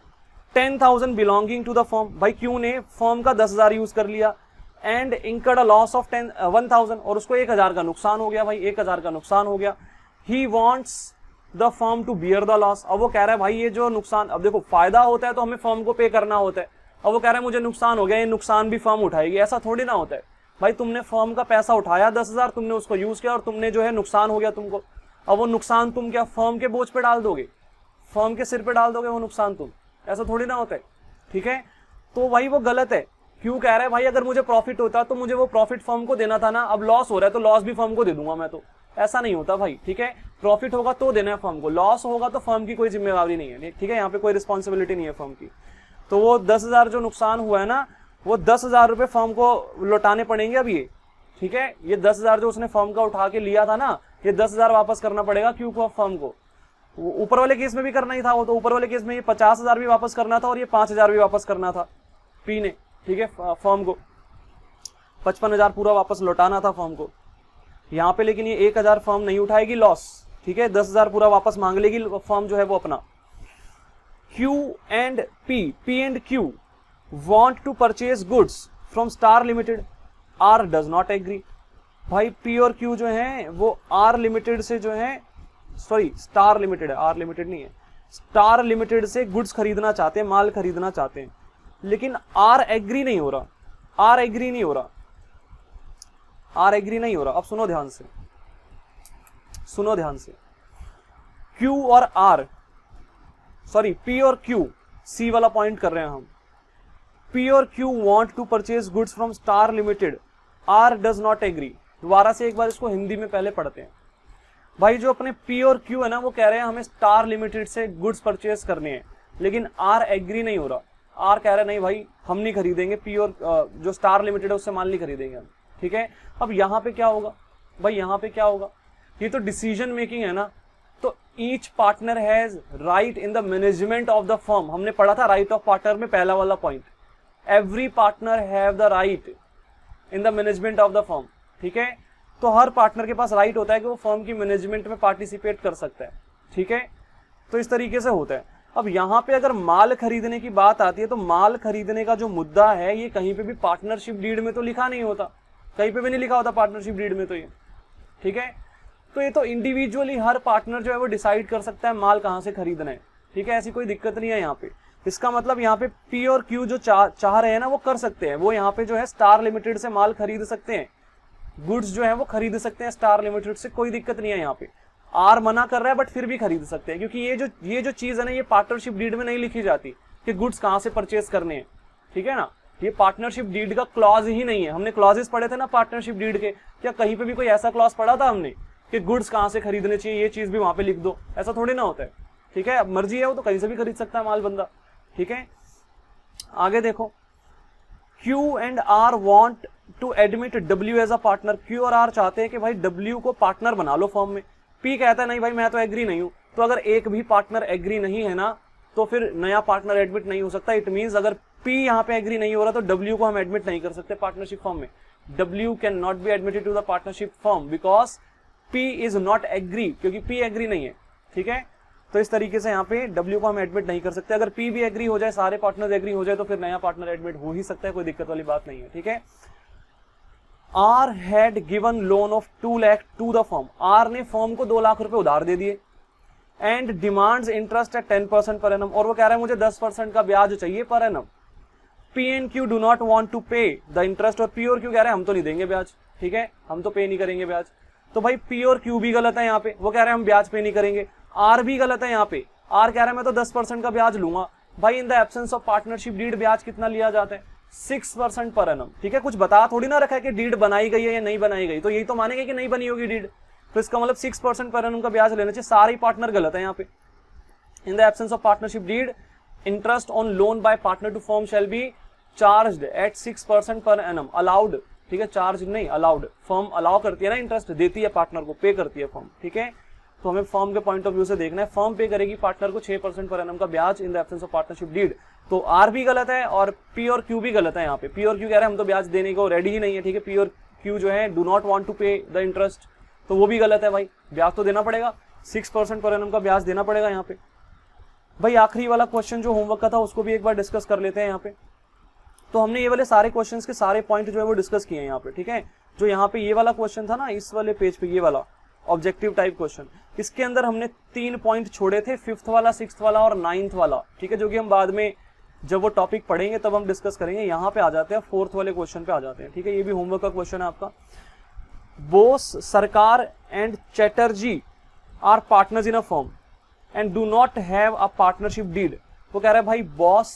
Speaker 1: 10,000 belonging to the firm, भाई क्यू ने फर्म का 10,000 यूज कर लिया and incurred a loss of 1,000, और उसको 1,000 का नुकसान हो गया, भाई 1,000 का नुकसान हो गया। He wants the firm to bear the loss, अब वो कह रहा है भाई ये जो नुकसान, अब देखो फायदा होता है तो हमें फर्म को पे करना होता है, अब वो कह रहा है मुझे नुकसान हो गया, ये नुकसान भी फर्म उठाएगी, ऐसा थोड़ी ना होता है भाई। तुमने फर्म का पैसा उठाया 10,000, तुमने उसको यूज किया और तुमने जो है नुकसान हो गया तुमको, अब वो नुकसान तुम क्या फर्म के बोझ पे डाल दोगे, फर्म के सिर पे डाल दोगे वो नुकसान तुम, ऐसा थोड़ी ना होता है, ठीक है। तो भाई वो गलत है, क्यों कह रहा है भाई अगर मुझे प्रॉफिट होता तो मुझे वो प्रॉफिट फर्म को देना था ना, अब लॉस हो रहा है तो लॉस भी फर्म को दे दूंगा मैं, तो ऐसा नहीं होता भाई, ठीक है। प्रॉफिट होगा तो देना है फर्म को, लॉस होगा तो फर्म की कोई जिम्मेवारी नहीं है, ठीक है, यहाँ पे कोई रिस्पॉन्सिबिलिटी नहीं है फर्म की। तो वो 10,000 जो नुकसान हुआ है ना, वो 10,000 रुपये फर्म को लौटाने पड़ेंगे अब ये, ठीक है। ये 10,000 जो उसने फर्म का उठा के लिया था ना, ये 10,000 वापस करना पड़ेगा क्यों को फर्म को। ऊपर वाले केस में भी करना ही था वो, तो ऊपर वाले केस में ये 50,000 भी वापस करना था और ये 5,000 भी वापस करना था पी ने, ठीक है। फर्म को 55,000 पूरा वापस लौटाना था फर्म को यहाँ पे, लेकिन ये 1,000 फर्म नहीं उठाएगी लॉस, ठीक है, 10,000 पूरा वापस मांग लेगी फर्म जो है वो अपना। Q and P and Q want to purchase goods from Star Limited, R does not agree, भाई P और Q जो है वो R Limited से जो है, सॉरी स्टार लिमिटेड है, R Limited नहीं है, स्टार लिमिटेड से गुड्स खरीदना चाहते हैं, माल खरीदना चाहते हैं, लेकिन R एग्री नहीं हो रहा, R एग्री नहीं हो रहा, R एग्री नहीं हो रहा। अब सुनो ध्यान से, सुनो ध्यान से, Q और R, सॉरी P और Q, C वाला पॉइंट कर रहे हैं हम, P और Q want to purchase goods from Star Limited, R does not agree. दोबारा से एक बार इसको हिंदी में पहले पढ़ते हैं। भाई जो अपने P और Q है ना, वो कह रहे हैं हमें स्टार लिमिटेड से गुड्स परचेज करने हैं, लेकिन R एग्री नहीं हो रहा। R कह रहा है नहीं भाई हम नहीं खरीदेंगे, P और जो स्टार लिमिटेड है उससे माल नहीं खरीदेंगे हम, ठीक है। अब यहाँ पे क्या होगा भाई, यहाँ पे क्या होगा, ये तो डिसीजन मेकिंग है ना, तो each partner has right in the management of the firm, हमने पढ़ा था राइट ऑफ पार्टनर में पहला वाला point, every partner have the right in the management of the firm, ठीक है। तो हर पार्टनर के पास राइट होता है कि वो फर्म की मैनेजमेंट में पार्टिसिपेट कर सकता है, ठीक है। तो इस तरीके से होता है। अब यहाँ पे अगर माल खरीदने की बात आती है, तो माल खरीदने का जो मुद्दा है ये कहीं पे भी पार्टनरशिप डीड में तो लिखा नहीं होता, कहीं पे भी नहीं लिखा होता पार्टनरशिप डीड में, तो ये ठीक है। तो ये तो इंडिविजुअली हर पार्टनर जो है वो डिसाइड कर सकता है माल कहाँ से खरीदना है, ठीक है, ऐसी कोई दिक्कत नहीं है यहाँ पे। इसका मतलब यहाँ पे P और Q जो चाह रहे हैं ना वो कर सकते हैं, वो यहाँ पे जो है स्टार लिमिटेड से माल खरीद सकते हैं, गुड्स जो है वो खरीद सकते हैं स्टार लिमिटेड से, कोई दिक्कत नहीं है यहाँ पे। R मना कर रहा है बट फिर भी खरीद सकते हैं, क्योंकि ये जो चीज है ना, ये पार्टनरशिप डीड में नहीं लिखी जाती कि गुड्स कहाँ से परचेज करने हैं, ठीक है ना। ये पार्टनरशिप डीड का क्लॉज ही नहीं है। हमने क्लॉजेस पढ़े थे ना पार्टनरशिप डीड के, क्या कहीं पे भी कोई ऐसा क्लॉज पढ़ा था हमने कि गुड्स कहाँ से खरीदने चाहिए, ये चीज भी वहां पे लिख दो, ऐसा थोड़ी ना होता है, ठीक है। अब मर्जी है वो तो कहीं से भी खरीद सकता है माल बंदा, ठीक है। आगे देखो, Q and R want to admit W as a partner, Q और R चाहते हैं कि भाई W को पार्टनर बना लो फर्म में। P कहता है नहीं भाई मैं तो एग्री नहीं हूं। तो अगर एक भी पार्टनर एग्री नहीं है ना, तो फिर नया पार्टनर एडमिट नहीं हो सकता। इट मींस अगर P यहाँ पे एग्री नहीं हो रहा तो W को हम एडमिट नहीं कर सकते पार्टनरशिप फर्म में। W can not be admitted to the partnership firm because P is not agree, क्योंकि P एग्री नहीं है, ठीक है। तो इस तरीके से यहाँ पे W को हम एडमिट नहीं कर सकते। अगर P भी एग्री हो जाए, सारे पार्टनर एग्री हो जाए, तो फिर नया पार्टनर एडमिट हो ही सकता है, कोई दिक्कत वाली बात नहीं है, ठीक है। R had given loan of 2 lakh to the firm, R ने फर्म को 2 लाख रुपए उधार दे दिए and demands interest eight 10% per annum, और वो कह रहा है मुझे 10% का ब्याज चाहिए per annum. P and Q do not want to pay the interest, और P और Q कह रहे हैं हम तो नहीं देंगे ब्याज, ठीक है, हम तो पे नहीं करेंगे ब्याज। तो भाई P और Q भी गलत है यहाँ पे, वो कह रहे हैं हम ब्याज पे नहीं करेंगे। R भी गलत है यहाँ पे, R कह रहा है मैं तो 10% का ब्याज लूंगा। भाई in the absence of partnership deed ब्याज कितना लिया जाता है, 6% पर एनम, ठीक है। कुछ बता थोड़ी ना रखा है कि डीड बनाई गई है या नहीं बनाई गई, तो यही तो मानेंगे कि नहीं बनी होगी डीड, तो इसका मतलब 6% पर एनम का ब्याज लेना चाहिए। सारे पार्टनर गलत है यहाँ पे। In the absence of partnership deed interest on loan by partner to firm shall be charged at 6% per annum, allowed, ठीक है, चार्ज नहीं अलाउड। फर्म अलाउ करती है ना, इंटरेस्ट देती है पार्टनर को, पे करती है फर्म, ठीक है। तो हमें फर्म के पॉइंट ऑफ व्यू से देखना है, फर्म पे करेगी पार्टनर को 6% पर एनम का ब्याज in the absence of partnership deed. तो R भी गलत है और P और Q भी गलत है यहाँ पे। P और Q कह रहे हैं हम तो ब्याज देने को रेडी ही नहीं है, ठीक है। P और Q जो है डू नॉट वांट टू पे द इंटरेस्ट, तो वो भी गलत है भाई, ब्याज तो देना पड़ेगा, 6% पर एनम का ब्याज देना पड़ेगा यहाँ पे, भाई आखिरी वाला क्वेश्चन जो होमवर्क का था उसको भी एक बार डिस्कस कर लेते हैं यहाँ पे। तो हमने ये वाले सारे क्वेश्चंस के सारे पॉइंट जो है वो डिस्कस किए हैं यहाँ पे, ठीक है। जो यहाँ पे ये वाला क्वेश्चन था ना, इस वाले पेज पे ये वाला ऑब्जेक्टिव टाइप क्वेश्चन, इसके अंदर हमने 3 पॉइंट छोड़े थे, 5th वाला, 6th वाला और 9th वाला, ठीक है, जो कि हम बाद में जब वो टॉपिक पढ़ेंगे तब हम डिस्कस करेंगे। यहाँ पे आ जाते हैं 4th वाले क्वेश्चन पे आ जाते हैं, ठीक है। ये भी होमवर्क का क्वेश्चन है आपका। Bose, Sarkar and Chatterjee are partners in a firm and do not have a partnership deed. वो कह रहा है भाई बॉस,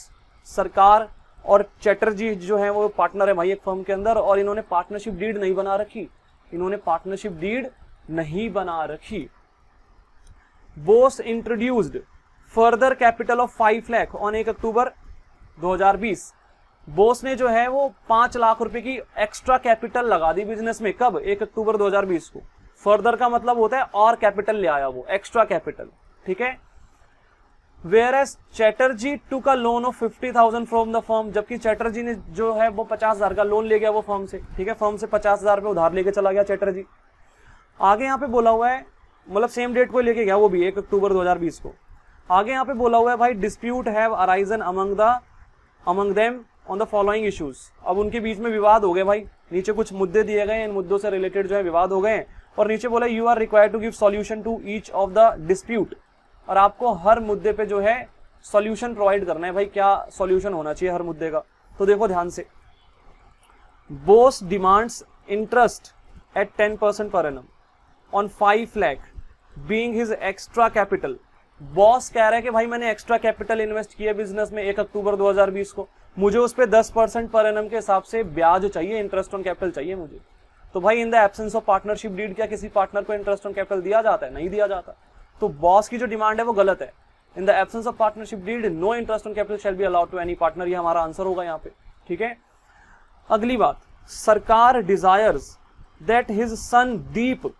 Speaker 1: सरकार और चैटर्जी जो है वो पार्टनर है भाई एक फर्म के अंदर, और इन्होंने पार्टनरशिप डीड नहीं बना रखी, इन्होंने पार्टनरशिप डीड नहीं बना रखी। Bose introduced further capital of 5 lakh on 1 अक्टूबर 2020। बोस ने जो है वो 5 लाख रुपए की एक्स्ट्रा कैपिटल लगा दी बिजनेस में, कब? 1 अक्टूबर 2020 को। फर्दर का मतलब होता है और कैपिटल ले आया वो, एक्स्ट्रा कैपिटल, ठीक है। Whereas Chatterjee took a loan of 50,000 from the firm, जबकि चैटर्जी ने जो है वो 50,000 का लोन ले गया वो फर्म से, ठीक है। फर्म से 50,000 रुपए उधार लेके चला गया चैटर्जी। आगे यहाँ पे बोला हुआ है, मतलब सेम डेट को लेके गया वो भी 1 अक्टूबर 2020 को। आगे यहाँ पे बोला हुआ है भाई dispute have arisen among them on the following issues. अब उनके बीच में विवाद हो गए भाई, नीचे कुछ मुद्दे दिए गए, इन मुद्दों से रिलेटेड जो है विवाद हो गए, और नीचे बोला you are required to give solution to each of the dispute, और आपको हर मुद्दे पे जो है सॉल्यूशन प्रोवाइड करना है। भाई क्या सॉल्यूशन होना चाहिए हर मुद्दे का, तो देखो ध्यान से। Bose demands interest eight 10% per annum on 5 lakh being his extra capital. Boss कह रहा है कि भाई मैंने एक्स्ट्रा कैपिटल इन्वेस्ट किया बिजनेस में 1 अक्टूबर 2020 को, मुझे उस पर 10% पर एनम के हिसाब से ब्याज चाहिए, इंटरेस्ट ऑन कैपिटल चाहिए मुझे। तो भाई in the absence of partnership deed क्या किसी पार्टनर को इंटरेस्ट ऑन कैपिटल दिया जाता है? नहीं दिया जाता। तो बॉस की जो डिमांड है वो गलत है। In the absence of partnership deed no interest on capital shall be allowed to any partner, ये हमारा आंसर होगा यहाँ पे, ठीक है। अगली बात, Sarkar desires that his son Deep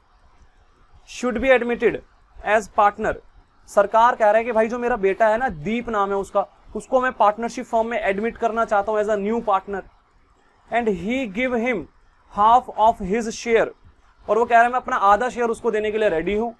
Speaker 1: should be admitted as partner. Sarkar कह रहा है कि भाई जो मेरा बेटा है ना, दीप नाम है उसका, उसको मैं पार्टनरशिप फॉर्म में एडमिट करना चाहता हूं as a new partner, and he give him half of his share, और वो कह रहा है मैं अपना आधा शेयर उसको देने के लिए रेडी हूं।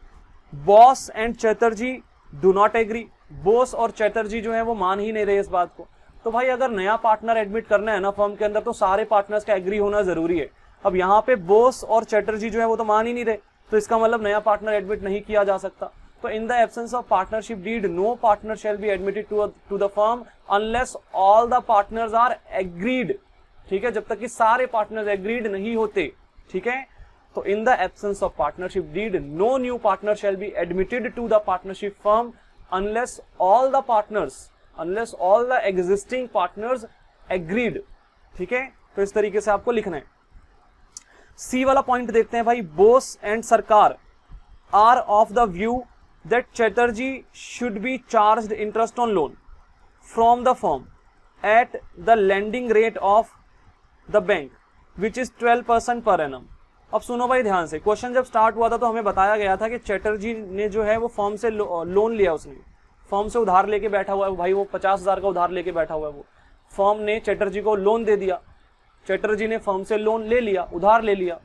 Speaker 1: Bose and Chatterjee do not agree. Bose और चैटर्जी जो है वो मान ही नहीं रहे इस बात को। तो भाई अगर नया पार्टनर एडमिट करना है ना फर्म के अंदर, तो सारे पार्टनर्स का एग्री होना जरूरी है। अब यहाँ पे बॉस और चैटर्जी जो है वो तो मान ही नहीं रहे, तो इसका मतलब नया पार्टनर एडमिट नहीं किया जा सकता। तो in the absence of partnership deed no partner shall be admitted to the firm unless all the partners are agreed, ठीक है, जब तक कि सारे पार्टनर्स एग्रीड नहीं होते, ठीक है। तो in the absence of partnership deed no new partner shall be admitted to the partnership firm unless all the existing partners agreed, ठीक है। तो इस तरीके से आपको लिखना है। सी वाला पॉइंट देखते हैं भाई, Bose and Sarkar are of the view that Chatterjee should be charged interest on loan from the firm at the lending rate of the bank which is 12% per annum. अब सुनो भाई ध्यान से, क्वेश्चन जब स्टार्ट हुआ था तो हमें बताया गया था कि चैटर्जी ने जो है वो फर्म से लोन लिया, उसने फर्म से उधार लेके बैठा हुआ है भाई, वो 50,000 का उधार लेके बैठा हुआ है। वो फर्म ने चैटर्जी को लोन दे दिया, चैटर्जी ने फर्म से लोन ले लिया, उधार ले लिया।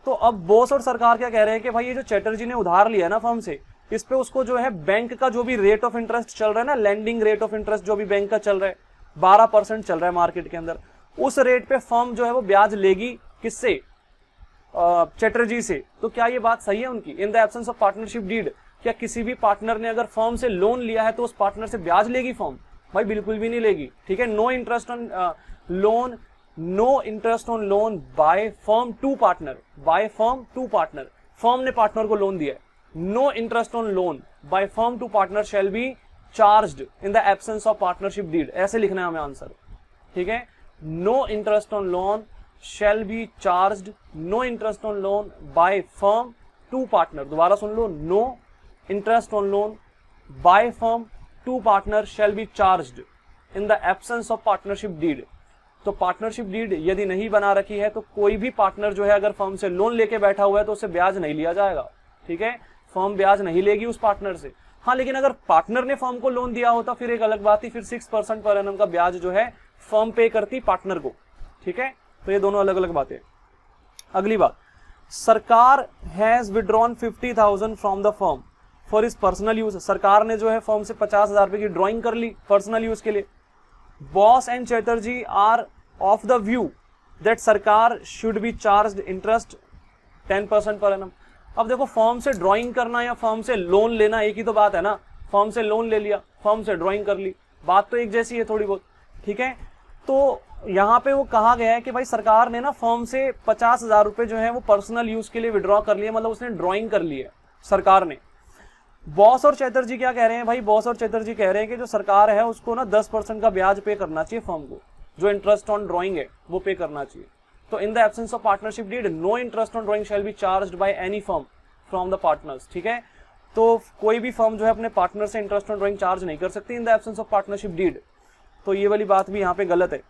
Speaker 1: तो अब बॉस और सरकार क्या कह रहे हैं कि भाई ये जो चैटर्जी ने उधार लिया ना फर्म से, इस पे उसको जो है बैंक का जो भी रेट ऑफ इंटरेस्ट चल रहा है ना, लेंडिंग रेट ऑफ इंटरेस्ट जो भी बैंक का चल रहा है 12% चल रहा है मार्केट के अंदर, उस रेट पे फर्म जो है वो ब्याज लेगी किससे? चैटर्जी से। तो क्या ये बात सही है उनकी? In the absence of partnership deed, क्या किसी भी पार्टनर ने अगर फर्म से लोन लिया है तो उस पार्टनर से ब्याज लेगी फर्म? भाई बिल्कुल भी नहीं लेगी, ठीक है। No interest on loan by firm to partner, firm ने पार्टनर को लोन दिया है। No interest on loan by firm to partner shall be charged in the absence of partnership deed, ऐसे लिखना है हमें आंसर, ठीक है। No interest on loan shall be charged, no interest on loan by firm to partner, दोबारा सुन लो, no interest on loan by firm to partner shall be charged in the absence of partnership deed. तो partnership deed यदि नहीं बना रखी है तो कोई भी पार्टनर जो है अगर फर्म से लोन लेके बैठा हुआ है तो उससे ब्याज नहीं लिया जाएगा, ठीक है। फर्म ब्याज नहीं लेगी उस पार्टनर से। हाँ, लेकिन अगर पार्टनर ने फर्म को लोन दिया होता फिर एक अलग बात थी, फिर 6% पर एनम का ब्याज जो है फर्म पे करती पार्टनर को, ठीक है। तो ये दोनों अलग अलग बातें। अगली बात, सरकार has withdrawn 50,000 from the firm for is personal use, सरकार ने जो है फर्म से 50,000 रुपए की ड्राइंग कर ली पर्सनल यूज के लिए। Bose and Chatterjee are of the view that Sarkar should be charged interest 10% per annum. अब देखो फर्म से ड्राइंग करना या फर्म से लोन लेना एक ही तो बात है ना, फर्म से लोन ले लिया, फर्म से ड्राइंग कर ली, बात तो एक जैसी है थोड़ी बहुत, ठीक है। तो यहाँ पे वो कहा गया है कि भाई सरकार ने ना फर्म से 50,000 रुपए जो है वो पर्सनल यूज के लिए विड्रॉ कर लिए, मतलब उसने ड्राइंग कर ली है सरकार ने। बॉस और चैटर्जी क्या कह रहे हैं भाई, बॉस और चैटर्जी कह रहे हैं कि जो सरकार है उसको ना 10% का ब्याज पे करना चाहिए फर्म को, जो इंटरेस्ट ऑन ड्राइंग है वो पे करना चाहिए। तो in the absence of partnership deed no interest on drawing shall be charged by any firm from the partners, ठीक है। तो कोई भी फर्म जो है अपने पार्टनर से इंटरेस्ट ऑन ड्राइंग चार्ज नहीं कर सकती in the absence of partnership deed. तो ये वाली बात भी यहाँ पे गलत है।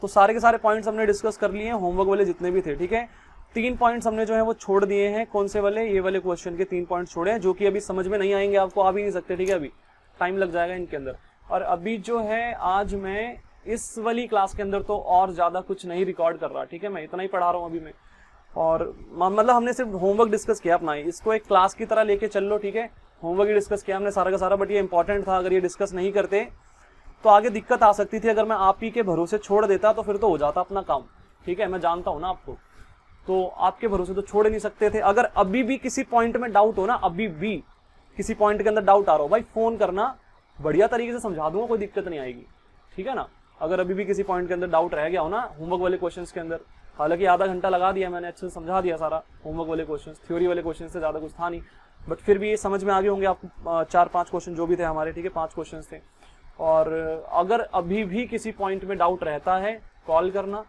Speaker 1: तो सारे के सारे पॉइंट्स हमने डिस्कस कर लिए हैं, होमवर्क वाले जितने भी थे, ठीक है। 3 पॉइंट्स हमने जो है वो छोड़ दिए हैं। कौन से वाले? ये वाले क्वेश्चन के 3 पॉइंट्स छोड़े हैं जो कि अभी समझ में नहीं आएंगे, आपको आ भी नहीं सकते, ठीक है। अभी टाइम लग जाएगा इनके अंदर। और अभी जो है आज मैं इस वाली क्लास के अंदर तो और ज्यादा कुछ नहीं रिकॉर्ड कर रहा, ठीक है। मैं इतना ही पढ़ा रहा हूँ अभी मैं, और मतलब हमने सिर्फ होमवर्क डिस्कस किया अपना, इसको एक क्लास की तरह लेके चल लो, ठीक है। होमवर्क ही डिस्कस किया हमने सारा का सारा, बट ये इंपॉर्टेंट था। अगर ये डिस्कस नहीं करते तो आगे दिक्कत आ सकती थी। अगर मैं आप ही के भरोसे छोड़ देता तो फिर तो हो जाता अपना काम, ठीक है। मैं जानता हूं ना आपको, तो आपके भरोसे तो छोड़ ही नहीं सकते थे। अगर अभी भी किसी पॉइंट में डाउट हो ना, अभी भी किसी पॉइंट के अंदर डाउट आ रहा हो, भाई फोन करना, बढ़िया तरीके से समझा दूंगा, कोई दिक्कत नहीं आएगी, ठीक है ना। अगर अभी भी किसी पॉइंट के अंदर डाउट रह गया हो ना होमवर्क वाले क्वेश्चंस के अंदर, हालांकि आधा घंटा लगा दिया मैंने, अच्छे से समझा दिया सारा होमवर्क वाले क्वेश्चंस, थ्योरी वाले क्वेश्चन से ज्यादा कुछ था नहीं, बट फिर भी ये समझ में आ गए होंगे आपको। 4-5 क्वेश्चन जो भी थे हमारे, ठीक है, 5 क्वेश्चन थे। और अगर अभी भी किसी पॉइंट में डाउट रहता है कॉल करना,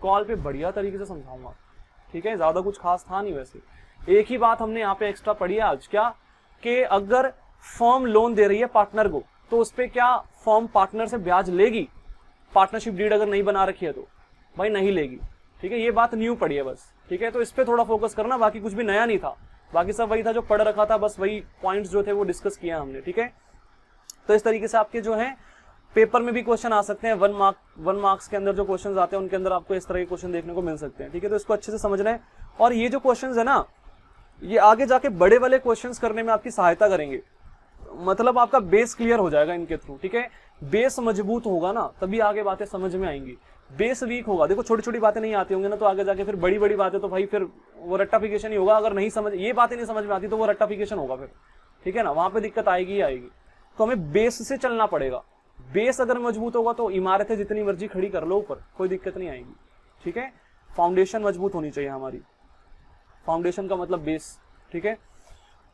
Speaker 1: कॉल पे बढ़िया तरीके से समझाऊंगा, ठीक है। ज्यादा कुछ खास था नहीं वैसे। एक ही बात हमने यहाँ पे एक्स्ट्रा पढ़ी है आज, क्या कि अगर फर्म लोन दे रही है पार्टनर को तो उस पर क्या फर्म पार्टनर से ब्याज लेगी? पार्टनरशिप डीड अगर नहीं बना रखी है तो भाई नहीं लेगी, ठीक है। ये बात न्यू पड़ी है बस, ठीक है। तो इस पे थोड़ा फोकस करना, बाकी कुछ भी नया नहीं था, बाकी सब वही था जो पढ़ रखा था, बस वही पॉइंट्स जो थे वो डिस्कस किया हमने, ठीक है। तो इस तरीके से आपके जो है पेपर में भी क्वेश्चन आ सकते हैं। 1 मार्क्स के अंदर जो क्वेश्चन आते हैं उनके अंदर आपको इस तरह के क्वेश्चन देखने को मिल सकते हैं, ठीक है। तो इसको अच्छे से समझना है। और ये जो क्वेश्चन है ना, ये आगे जाके बड़े वाले क्वेश्चन करने में आपकी सहायता करेंगे, मतलब आपका बेस क्लियर हो जाएगा इनके थ्रू, ठीक है। बेस मजबूत होगा ना तभी आगे बातें समझ में आएंगी। बेस वीक होगा, देखो छोटी छोटी बातें नहीं आती होंगी ना, तो आगे जाके फिर बड़ी बड़ी बातें तो भाई फिर वो रट्टाफिकेशन ही होगा। अगर नहीं समझ, ये बातें नहीं समझ में आती तो वो रट्टाफिकेशन होगा फिर, ठीक है ना। वहां पे दिक्कत आएगी ही आएगी। तो हमें बेस से चलना पड़ेगा। बेस अगर मजबूत होगा तो इमारतें जितनी मर्जी खड़ी कर लो ऊपर, कोई दिक्कत नहीं आएगी, ठीक है। फाउंडेशन मजबूत होनी चाहिए हमारी, फाउंडेशन का मतलब बेस, ठीक है।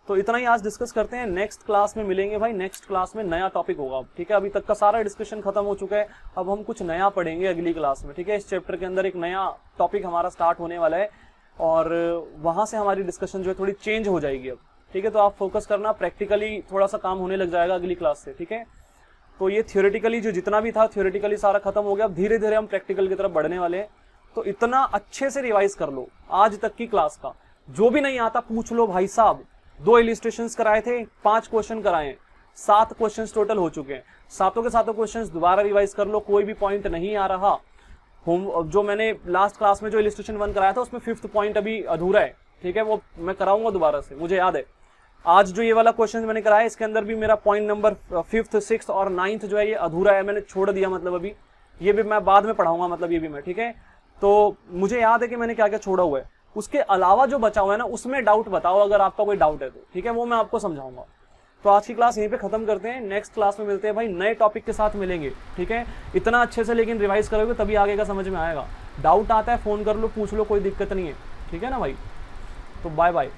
Speaker 1: तो इतना ही आज डिस्कस करते हैं, नेक्स्ट क्लास में मिलेंगे भाई। नेक्स्ट क्लास में नया टॉपिक होगा, ठीक है। अभी तक का सारा डिस्कशन खत्म हो चुका है, अब हम कुछ नया पढ़ेंगे अगली क्लास में, ठीक है। इस चैप्टर के अंदर एक नया टॉपिक हमारा स्टार्ट होने वाला है और वहां से हमारी डिस्कशन जो है थोड़ी चेंज हो जाएगी अब, ठीक है। तो आप फोकस करना, प्रैक्टिकली थोड़ा सा काम होने लग जाएगा अगली क्लास से, ठीक है। तो ये थियोरेटिकली जो जितना भी था थियोरेटिकली सारा खत्म हो गया, अब धीरे धीरे हम प्रैक्टिकल की तरफ बढ़ने वाले हैं। तो इतना अच्छे से रिवाइज कर लो आज तक की क्लास का, जो भी नहीं आता पूछ लो भाई साहब। 2 इलिस्ट्रेशंस कराए थे, 5 क्वेश्चन कराए, 7 क्वेश्चन टोटल हो चुके हैं। सातों के सातों क्वेश्चन दोबारा रिवाइज कर लो, कोई भी पॉइंट नहीं आ रहा। जो मैंने लास्ट क्लास में जो इलिस्ट्रेशन 1 कराया था उसमें 5th पॉइंट अभी अधूरा है, ठीक है। वो मैं कराऊंगा दोबारा से, मुझे याद है। आज जो ये वाला क्वेश्चन मैंने कराया इसके अंदर भी मेरा पॉइंट नंबर 5th, 6th और 9th जो है ये अधूरा है, मैंने छोड़ दिया, मतलब अभी ये भी मैं बाद में पढ़ाऊंगा, मतलब ये भी मैं, ठीक है। तो मुझे याद है कि मैंने क्या क्या छोड़ा हुआ है। उसके अलावा जो बचा हुआ है ना उसमें डाउट बताओ, अगर आपका कोई डाउट है तो, ठीक है, वो मैं आपको समझाऊंगा। तो आज की क्लास यहीं पे खत्म करते हैं, नेक्स्ट क्लास में मिलते हैं भाई, नए टॉपिक के साथ मिलेंगे, ठीक है। इतना अच्छे से लेकिन रिवाइज करोगे तभी आगे का समझ में आएगा। डाउट आता है फोन कर लो, पूछ लो, कोई दिक्कत नहीं है, ठीक है ना भाई। तो बाय बाय।